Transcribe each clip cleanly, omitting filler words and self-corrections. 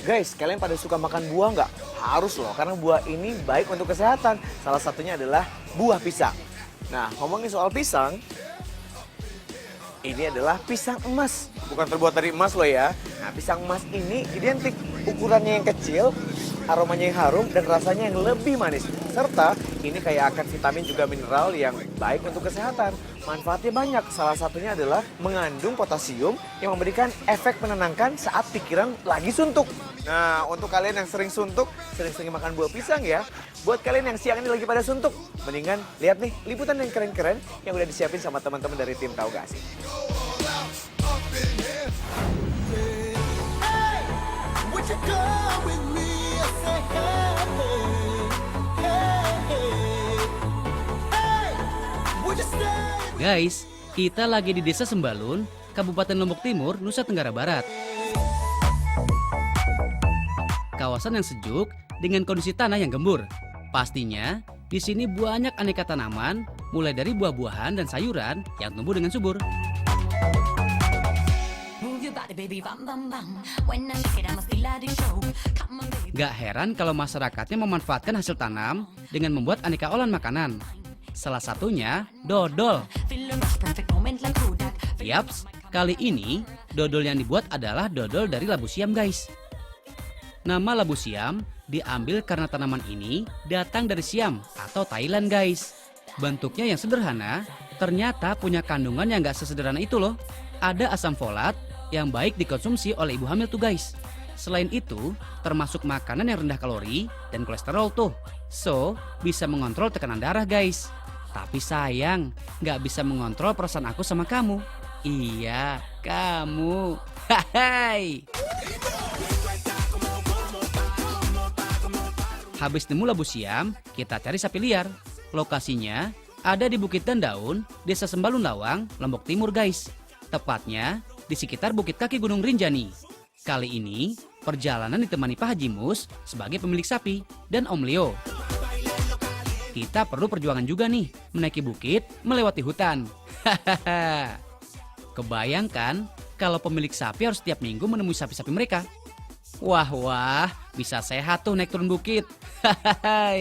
Guys, kalian pada suka makan buah nggak? Harus loh, karena buah ini baik untuk kesehatan. Salah satunya adalah buah pisang. Nah, ngomongin soal pisang, ini adalah pisang emas. Bukan terbuat dari emas loh ya. Nah, pisang emas ini identik ukurannya yang kecil, aromanya yang harum, dan rasanya yang lebih manis. Serta ini kaya akan vitamin juga mineral yang baik untuk kesehatan. Manfaatnya banyak, salah satunya adalah mengandung potasium yang memberikan efek menenangkan saat pikiran lagi suntuk. Nah, untuk kalian yang sering suntuk, sering-sering makan buah pisang ya. Buat kalian yang siang ini lagi pada suntuk, mendingan lihat nih liputan yang keren-keren yang udah disiapin sama teman-teman dari tim Tahu Gak Sih. Guys, kita lagi di Desa Sembalun, Kabupaten Lombok Timur, Nusa Tenggara Barat. Kawasan yang sejuk dengan kondisi tanah yang gembur. Pastinya, di sini banyak aneka tanaman, mulai dari buah-buahan dan sayuran yang tumbuh dengan subur. Gak heran kalau masyarakatnya memanfaatkan hasil tanam dengan membuat aneka olahan makanan. Salah satunya dodol. Yaps, kali ini dodol yang dibuat adalah dodol dari labu siam, guys. Nama labu siam diambil karena tanaman ini datang dari Siam atau Thailand, guys. Bentuknya yang sederhana, ternyata punya kandungan yang gak sesederhana itu loh. Ada asam folat yang baik dikonsumsi oleh ibu hamil tuh, guys. Selain itu, termasuk makanan yang rendah kalori dan kolesterol tuh. So, bisa mengontrol tekanan darah, guys. Tapi sayang, gak bisa mengontrol perasaan aku sama kamu. Iya, kamu. Hai. Habis nemu labu siam, kita cari sapi liar. Lokasinya ada di Bukit Dandaun, Desa Sembalun Lawang, Lombok Timur, guys. Tepatnya di sekitar Bukit Kaki Gunung Rinjani. Kali ini, perjalanan ditemani Pak Haji Mus sebagai pemilik sapi dan Om Leo. Kita perlu perjuangan juga nih, menaiki bukit, melewati hutan. Hahaha. Kebayangkan kalau pemilik sapi harus setiap minggu menemui sapi-sapi mereka. Wah, bisa sehat tuh naik turun bukit. Hahaha.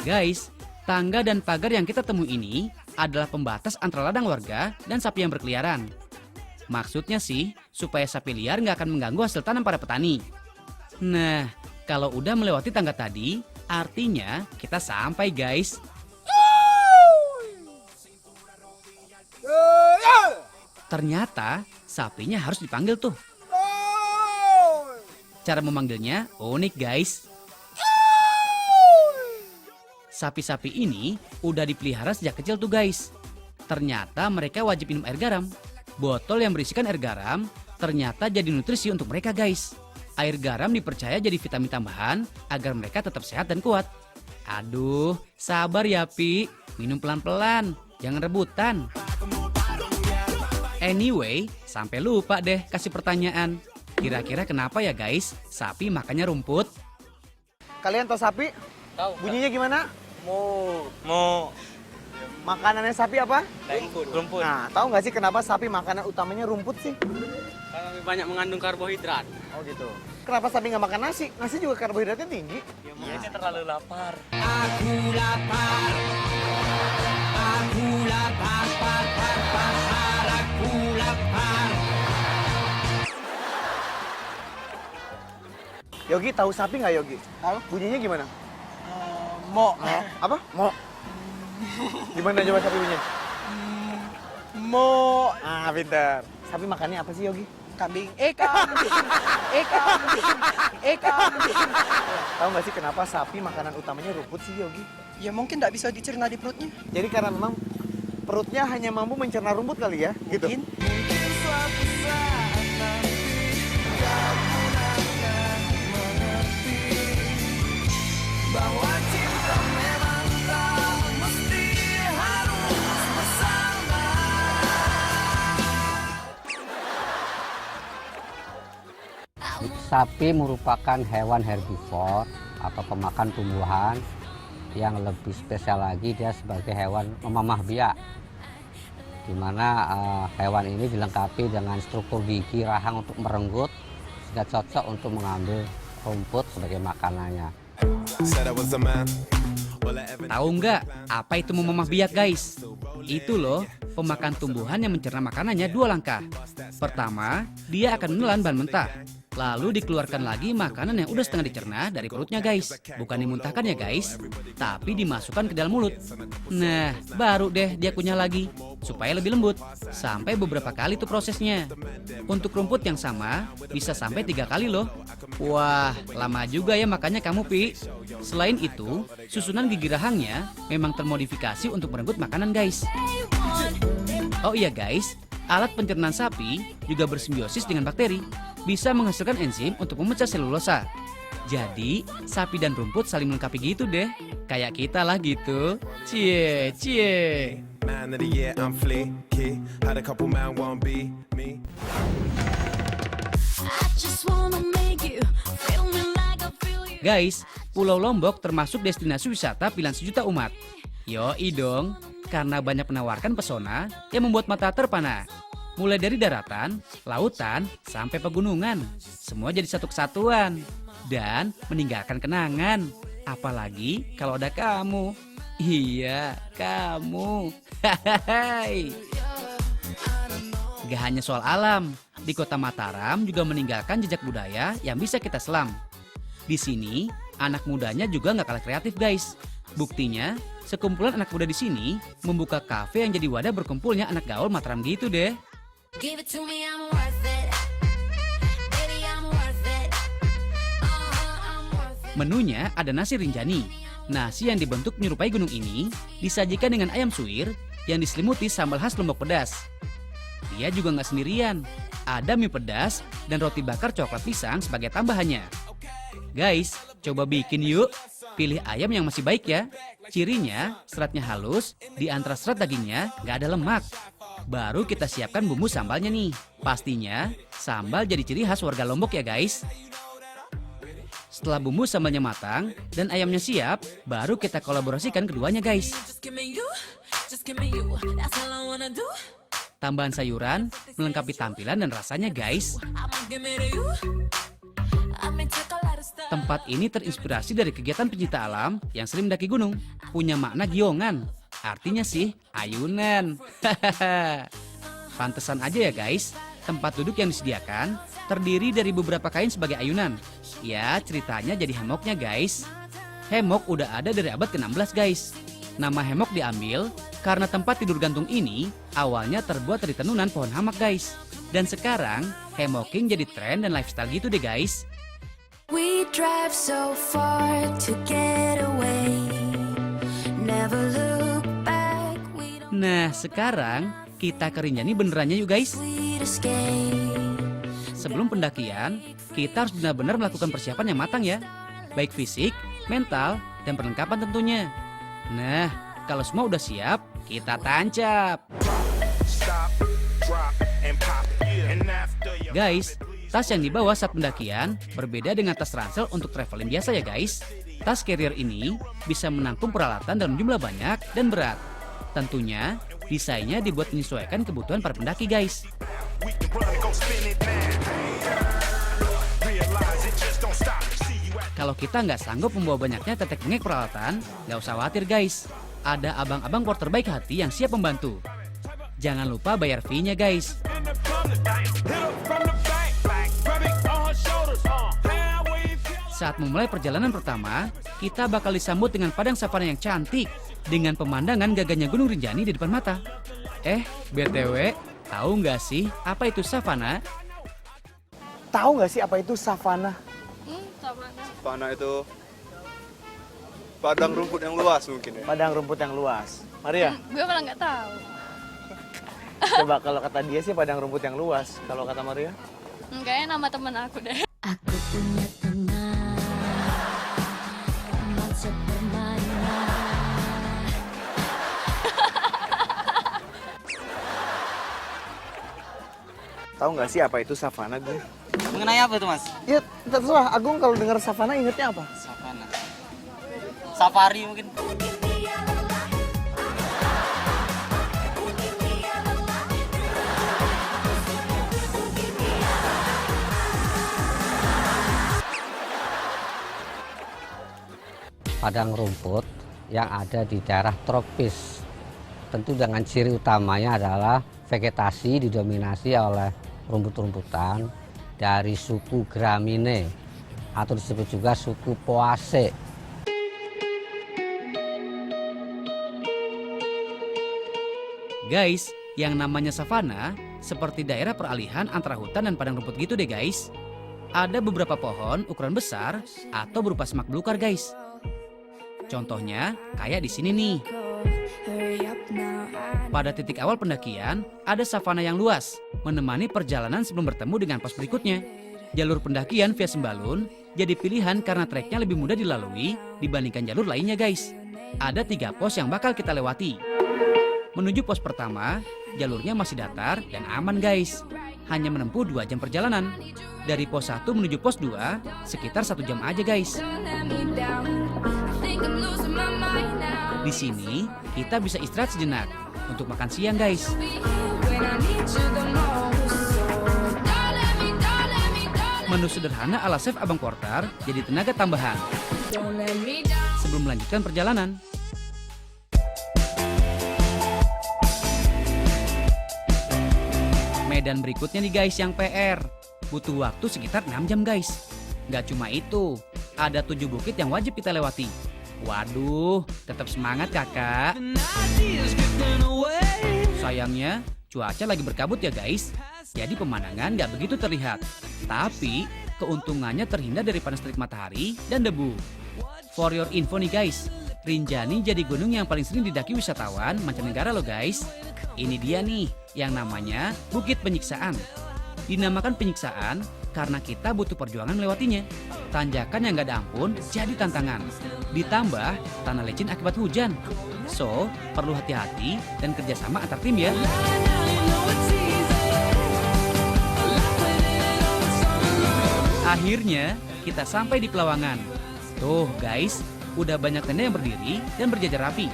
Guys, tangga dan pagar yang kita temui ini adalah pembatas antara ladang warga dan sapi yang berkeliaran. Maksudnya sih, supaya sapi liar nggak akan mengganggu hasil tanam para petani. Nah, kalau udah melewati tangga tadi, artinya kita sampai, guys. Ternyata sapinya harus dipanggil tuh. Cara memanggilnya unik, guys. Sapi-sapi ini udah dipelihara sejak kecil tuh, guys. Ternyata mereka wajib minum air garam. Botol yang berisikan air garam ternyata jadi nutrisi untuk mereka, guys. Air garam dipercaya jadi vitamin tambahan agar mereka tetap sehat dan kuat. Aduh, sabar ya, Pi. Minum pelan-pelan, jangan rebutan. Anyway, sampai lupa deh kasih pertanyaan. Kira-kira kenapa ya, guys, sapi makannya rumput? Kalian tahu sapi? Tahu. Bunyinya gimana? Mau Makanannya sapi apa? rumput. Nah, tahu nggak sih kenapa sapi makanan utamanya rumput sih? Karena lebih banyak mengandung karbohidrat. Oh gitu. Kenapa sapi nggak makan nasi? Nasi juga karbohidratnya tinggi. Ya, makanya terlalu lapar. Yogi tahu sapi nggak, Yogi? Tahu. Bunyinya gimana? Mo. Apa? Mo. Gimana coba sapi bunyinya? Mo. Ah, pintar. Sapi makannya apa sih, Yogi? Kambing. Kambing. Kambing. Tahu nggak sih kenapa sapi makanan utamanya rumput sih, Yogi? Ya mungkin nggak bisa dicerna di perutnya. Jadi karena memang perutnya hanya mampu mencerna rumput kali ya, gitu. Mungkin. Sapi merupakan hewan herbivor atau pemakan tumbuhan, yang lebih spesial lagi dia sebagai hewan memamah biak, di mana hewan ini dilengkapi dengan struktur gigi rahang untuk merenggut sehingga cocok untuk mengambil rumput sebagai makanannya. Tahu nggak apa itu memamah biak guys? Itu loh pemakan tumbuhan yang mencerna makanannya dua langkah. Pertama, dia akan menelan bahan mentah. Lalu dikeluarkan lagi makanan yang udah setengah dicerna dari perutnya guys. Bukan dimuntahkan ya guys, tapi dimasukkan ke dalam mulut. Nah, baru deh dia kunyah lagi, supaya lebih lembut. Sampai beberapa kali tuh prosesnya. Untuk rumput yang sama, bisa sampai 3 kali loh. Wah, lama juga ya makannya kamu, Pi. Selain itu, susunan gigi rahangnya memang termodifikasi untuk merenggut makanan guys. Oh iya guys, alat pencernaan sapi juga bersimbiosis dengan bakteri. Bisa menghasilkan enzim untuk memecah selulosa. Jadi, sapi dan rumput saling melengkapi gitu deh. Kayak kita lah gitu. Cie, cie. Guys, Pulau Lombok termasuk destinasi wisata pilihan sejuta umat. Yoi dong, karena banyak menawarkan pesona yang membuat mata terpana. Mulai dari daratan, lautan, sampai pegunungan. Semua jadi satu kesatuan. Dan meninggalkan kenangan. Apalagi kalau ada kamu. Iya, kamu. Hai. Gak hanya soal alam. Di kota Mataram juga meninggalkan jejak budaya yang bisa kita selam. Di sini, anak mudanya juga gak kalah kreatif guys. Buktinya, sekumpulan anak muda di sini membuka kafe yang jadi wadah berkumpulnya anak gaul Mataram gitu deh. Give it to me, I'm worth it. Baby, I'm worth it. I'm worth it. Menunya ada nasi rinjani. Nasi yang dibentuk menyerupai gunung ini disajikan dengan ayam suwir yang diselimuti sambal khas Lombok pedas. Dia juga nggak sendirian. Ada mie pedas dan roti bakar coklat pisang sebagai tambahannya. Guys, coba bikin yuk. Pilih ayam yang masih baik ya. Cirinya, seratnya halus, di antara serat dagingnya nggak ada lemak. Baru kita siapkan bumbu sambalnya nih. Pastinya, sambal jadi ciri khas warga Lombok ya guys. Setelah bumbu sambalnya matang dan ayamnya siap, baru kita kolaborasikan keduanya guys. Just give me you. Just give me you. That's all I wanna do. Tambahan sayuran melengkapi tampilan dan rasanya guys. I'ma give it to you. I may take a lot of stuff. Tempat ini terinspirasi dari kegiatan pencinta alam yang sering mendaki gunung. Punya makna giongan. Artinya sih, ayunan. Pantesan aja ya guys, tempat duduk yang disediakan terdiri dari beberapa kain sebagai ayunan. Ya, ceritanya jadi hemoknya guys. Hemok udah ada dari abad ke-16 guys. Nama hemok diambil karena tempat tidur gantung ini awalnya terbuat dari tenunan pohon hamak guys. Dan sekarang, hemoking jadi tren dan lifestyle gitu deh guys. We drive so far to get away. Never look back. We don't Nah, sekarang kita ke Rinjani benerannya yuk guys. we'd escape. Sebelum pendakian, kita harus benar-benar melakukan persiapan yang matang ya. Baik fisik, mental, dan perlengkapan tentunya. Nah, kalau semua udah siap, kita tancap. Guys, tas yang dibawa saat pendakian berbeda dengan tas ransel untuk traveling biasa ya guys. Tas carrier ini bisa menampung peralatan dalam jumlah banyak dan berat. Tentunya, desainnya dibuat menyesuaikan kebutuhan para pendaki guys. Kalau kita nggak sanggup membawa banyaknya tetek-bengek peralatan, nggak usah khawatir guys. Ada abang-abang porter baik hati yang siap membantu. Jangan lupa bayar fee-nya guys. Saat memulai perjalanan pertama, kita bakal disambut dengan padang savana yang cantik dengan pemandangan gagahnya Gunung Rinjani di depan mata. BTW, tahu nggak sih apa itu savana? Tahu nggak sih apa itu savana? Savana itu padang rumput yang luas mungkin ya. Padang rumput yang luas. Maria, Gue malah nggak tahu. coba kalau kata dia sih padang rumput yang luas. Kalau kata Maria? Kayaknya nama temen aku deh. Aku punya teman, teman sepermainan. Tahu nggak sih apa itu savana gue? Mengenai apa itu mas? Ya terserah, Agung kalau dengar savana ingetnya apa? Savana. Safari mungkin. Padang rumput yang ada di daerah tropis. Tentu dengan ciri utamanya adalah vegetasi didominasi oleh rumput-rumputan dari suku Gramine atau disebut juga suku Poaceae. Guys, yang namanya savana seperti daerah peralihan antara hutan dan padang rumput gitu deh guys. Ada beberapa pohon ukuran besar atau berupa semak belukar guys. Contohnya kayak di sini nih. Pada titik awal pendakian, ada savana yang luas, menemani perjalanan sebelum bertemu dengan pos berikutnya. Jalur pendakian via Sembalun jadi pilihan karena treknya lebih mudah dilalui dibandingkan jalur lainnya guys. Ada 3 pos yang bakal kita lewati. Menuju pos pertama, jalurnya masih datar dan aman guys. Hanya menempuh 2 jam perjalanan. Dari pos 1 menuju pos 2, sekitar 1 jam aja guys. Di sini kita bisa istirahat sejenak untuk makan siang guys. Menu sederhana ala chef Abang Porter jadi tenaga tambahan sebelum melanjutkan perjalanan. Medan berikutnya nih guys yang PR. Butuh waktu sekitar 6 jam guys. Gak cuma itu, ada 7 bukit yang wajib kita lewati. Waduh, tetap semangat kakak. Sayangnya, cuaca lagi berkabut ya guys. Jadi pemandangan gak begitu terlihat. Tapi, keuntungannya terhindar dari panas terik matahari dan debu. For your info nih guys, Rinjani jadi gunung yang paling sering didaki wisatawan mancanegara loh guys. Ini dia nih, yang namanya Bukit Penyiksaan. Dinamakan penyiksaan karena kita butuh perjuangan melewatinya. Tanjakan yang gak ada ampun jadi tantangan. Ditambah tanah licin akibat hujan. So, perlu hati-hati dan kerjasama antar tim ya. Akhirnya, kita sampai di Pelawangan. Tuh guys, udah banyak tenda yang berdiri dan berjajar rapi.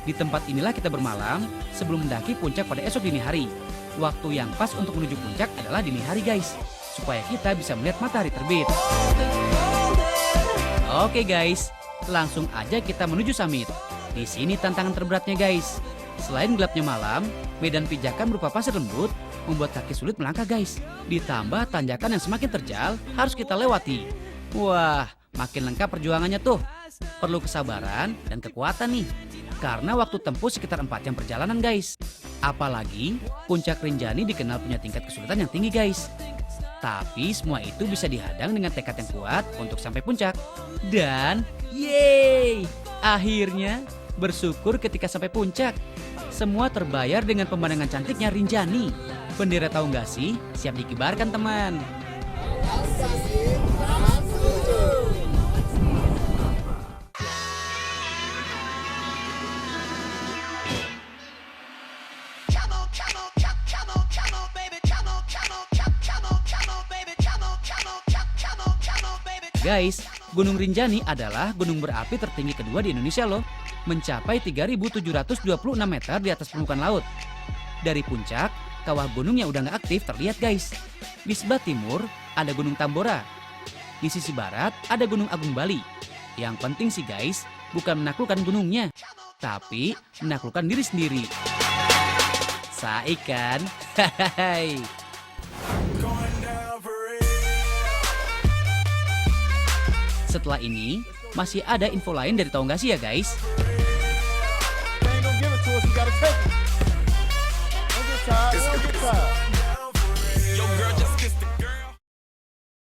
Di tempat inilah kita bermalam sebelum mendaki puncak pada esok dini hari. Waktu yang pas untuk menuju puncak adalah dini hari guys, supaya kita bisa melihat matahari terbit. Oke guys, langsung aja kita menuju summit. Di sini tantangan terberatnya guys. Selain gelapnya malam, medan pijakan berupa pasir lembut membuat kaki sulit melangkah guys. Ditambah tanjakan yang semakin terjal harus kita lewati. Wah, makin lengkap perjuangannya tuh. Perlu kesabaran dan kekuatan nih. Karena waktu tempuh sekitar 4 jam perjalanan guys. Apalagi puncak Rinjani dikenal punya tingkat kesulitan yang tinggi guys. Tapi semua itu bisa dihadang dengan tekad yang kuat untuk sampai puncak. Dan yeay, akhirnya bersyukur ketika sampai puncak. Semua terbayar dengan pemandangan cantiknya Rinjani. Bendera tahu nggak sih? Siap dikibarkan teman. Guys, Gunung Rinjani adalah gunung berapi tertinggi kedua di Indonesia loh. Mencapai 3.726 meter di atas permukaan laut. Dari puncak, kawah gunung yang udah nggak aktif terlihat guys. Di sebelah timur ada Gunung Tambora. Di sisi barat ada Gunung Agung Bali. Yang penting sih guys, bukan menaklukkan gunungnya, tapi menaklukkan diri sendiri. Saik kan? Hahaha. Setelah ini, masih ada info lain dari Tahu Nggak Sih ya guys? Indonesia.